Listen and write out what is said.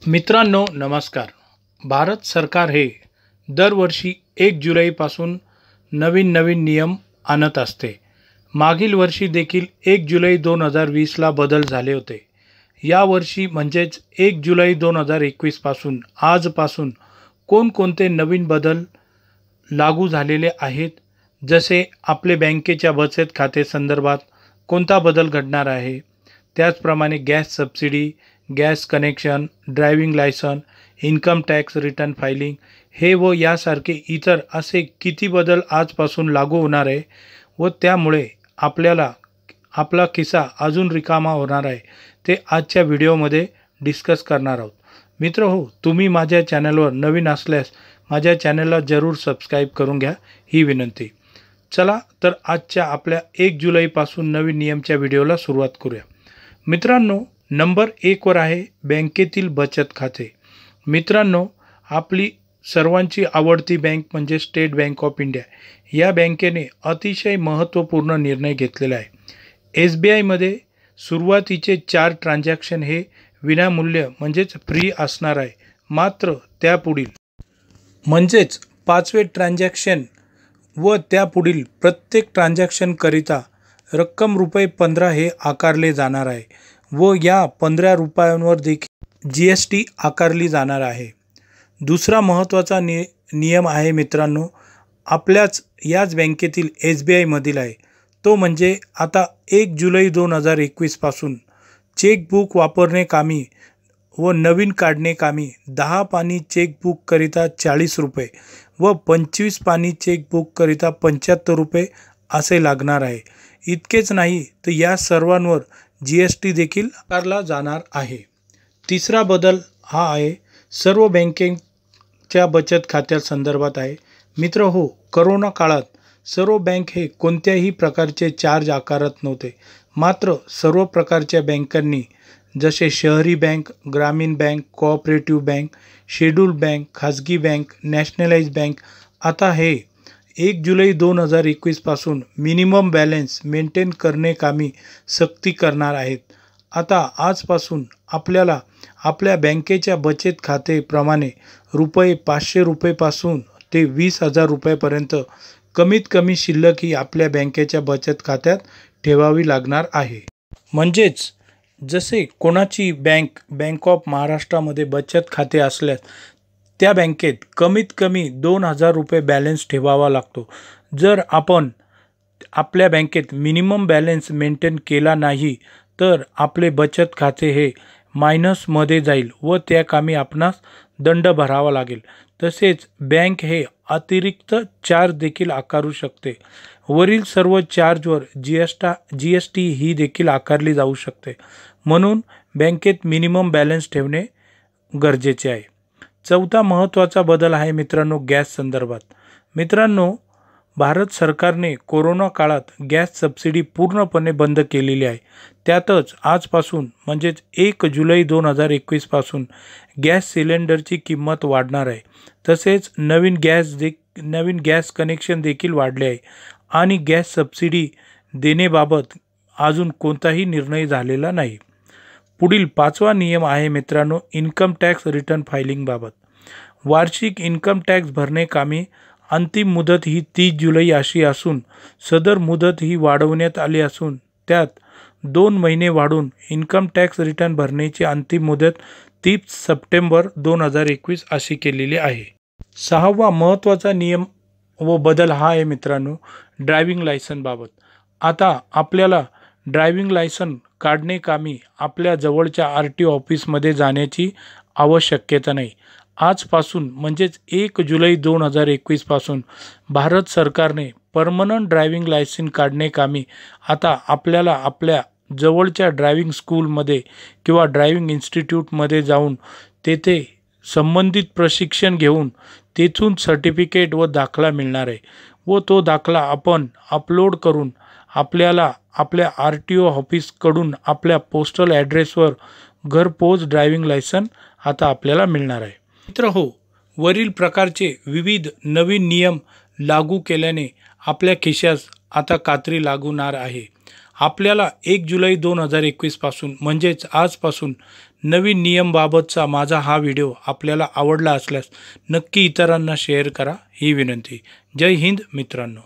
मित्रांनो नमस्कार। भारत सरकार हे दरवर्षी 1 जुलैपासून नवीन नियम आणत असते। मागील वर्षी देखील 1 जुलै 2020ला बदल झाले होते। या वर्षी म्हणजेच 1 जुलै 2021 पासून आजपासून कोणकोणते नवीन बदल लागू झालेले आहेत, जसे आपले बँकेच्या बचत खाते संदर्भात कोणता बदल घडणार आहे, त्याचप्रमाणे gas subsidy, gas connection, driving licence, income tax return filing हे व यासारखे इतर असे किती बदल आजपासून लागू होणार आहे व त्यामुळे आपल्याला आपला खिसा अजून रिकामा होणार आहे, ते आजच्या व्हिडिओमध्ये डिस्कस करणार आहोत। मित्रहो, तुम्ही माझ्या चॅनलवर नवीन असल्यास माझ्या चॅनलला जरूर सबस्क्राईब करून घ्या, ही विनंती। चला तर आजच्या आपल्या 1 जुलैपासून नवीन नियमच्या व्हिडिओला सुरुवात करूया। मित्रांनो, नंबर 1 वर आहे बँकेतील बचत खाते। मित्रांनो, आपली सर्वांची आवडती बँक म्हणजे स्टेट बँक ऑफ इंडिया या बँकेने अतिशय महत्त्वपूर्ण निर्णय घेतलेला आहे। SBI मध्ये सुरुवातीचे 4 ट्रान्झॅक्शन हे विनामूल्य म्हणजेच फ्री असणार आहे, मात्र त्यापुढील म्हणजेच 5वे ट्रान्झॅक्शन व त्यापुढील प्रत्येक ट्रान्झॅक्शनकरिता रक्कम ₹15 हे आकारले जाणार आहे व या 15 रुपयांवर देखील GST आकारली जाणार आहे। दुसरा महत्त्वाचा नियम आहे मित्रांनो, याच बँकेतील SBI मधील आहे, तो म्हणजे आता 1 जुलै 2021 पासून चेकबुक वापरणे कामी व नवीन काढणे कामी 10 पानी चेकबुक करिता ₹40 व 25 पानी चेकबुक करिता ₹75 असे लागणार आहे। इतकेच नाही तर या सर्वांवर GST देखील आकारला जाणार आहे। तिसरा बदल हा आहे सर्व बँकेच्या बचत खात्या संदर्भात आहे। मित्र हो, करोना काळात सर्व बँक हे कोणत्याही प्रकारचे चार्ज आकारत नव्हते, मात्र सर्व प्रकारच्या बँकांनी जसे शहरी बँक, ग्रामीण bank, cooperative bank, schedule bank, खाजगी बँक, नॅशनलाइज बँक आता हे 1 जुलै 2021 पासून मिनिमम बॅलन्स मेंटेन करणे कामी सक्ती करणार आहेत। आता आजपासून आपल्याला आपल्या बँकेच्या बचत खातेप्रमाणे ₹500 पासून ते ₹20,000 पर्यंत कमीत कमी शिल्लक ही आपल्या बँकेच्या बचत खात्यात ठेवावी लागणार आहे। म्हणजेच जसे कोणाची बँक ऑफ महाराष्ट्रामध्ये बचत खाते असल्यास त्या बँकेत कमीत कमी ₹2,000 बॅलन्स ठेवावा लागतो। जर आपण आपल्या बँकेत मिनिमम बॅलन्स मेंटेन केला नाही तर आपले बचत खाते हे मायनसमध्ये जाईल व त्या कामी आपणास दंड भरावा लागेल। तसेच बँक हे अतिरिक्त चार्ज देखील आकारू शकते। वरील सर्व चार्जवर GST ही देखील आकारली जाऊ शकते, म्हणून बँकेत मिनिमम बॅलन्स ठेवणे गरजेचे आहे। चौथा महत्त्वाचा बदल आहे मित्रांनो गॅस संदर्भात। मित्रांनो, भारत सरकारने कोरोना काळात गॅस सबसिडी पूर्णपणे बंद केलेली आहे। त्यातच आजपासून म्हणजेच 1 जुलै 2021 पासून गॅस सिलेंडरची किंमत वाढणार आहे। तसेच नवीन गॅस कनेक्शन देखील वाढले आहे आणि गॅस सबसिडी देण्याबाबत अजून कोणताही निर्णय झालेला नाही। पुढील 5वा नियम आहे मित्रांनो इन्कम टॅक्स रिटर्न फायलिंग बाबत। वार्षिक इन्कम टॅक्स भरणे कामी अंतिम मुदत ही 30 जुलै अशी असून सदर मुदत ही वाढवण्यात आली असून त्यात 2 महिने वाढून इन्कम टॅक्स रिटर्न भरण्याची अंतिम मुदत 30 सप्टेंबर 2021 अशी केलेली आहे। 6वा महत्त्वाचा नियम व बदल हा आहे मित्रांनो ड्रायव्हिंग लायसन बाबत। आता आपल्याला ड्रायव्हिंग लायसन काढणे कामी आपल्या जवळच्या RTO ऑफिसमध्ये जाण्याची आवश्यकता नाही। आजपासून म्हणजेच 1 जुलै 2021 पासून भारत सरकारने परमनंट ड्रायव्हिंग लायसन काढणे कामी आता आपल्याला आपल्या जवळच्या ड्रायव्हिंग स्कूलमध्ये किंवा ड्रायव्हिंग इन्स्टिट्यूटमध्ये जाऊन तेथे संबंधित प्रशिक्षण घेऊन तेथून सर्टिफिकेट व दाखला मिळणार आहे व तो दाखला आपण अपलोड करून आपल्याला आपल्या RTO ऑफिसकडून आपल्या पोस्टल ॲड्रेसवर घरपोच ड्रायव्हिंग लायसन आता आपल्याला मिळणार आहे। मित्र हो, वरील प्रकारचे विविध नवीन नियम लागू केल्याने आपल्या खिशास आता कात्री लागणार आहे आपल्याला 1 जुलै 2021 पासून म्हणजेच आजपासून नवीन नियमबाबतचा माझा हा व्हिडिओ आपल्याला आवडला असल्यास नक्की इतरांना शेअर करा ही विनंती. जय हिंद मित्रांनो.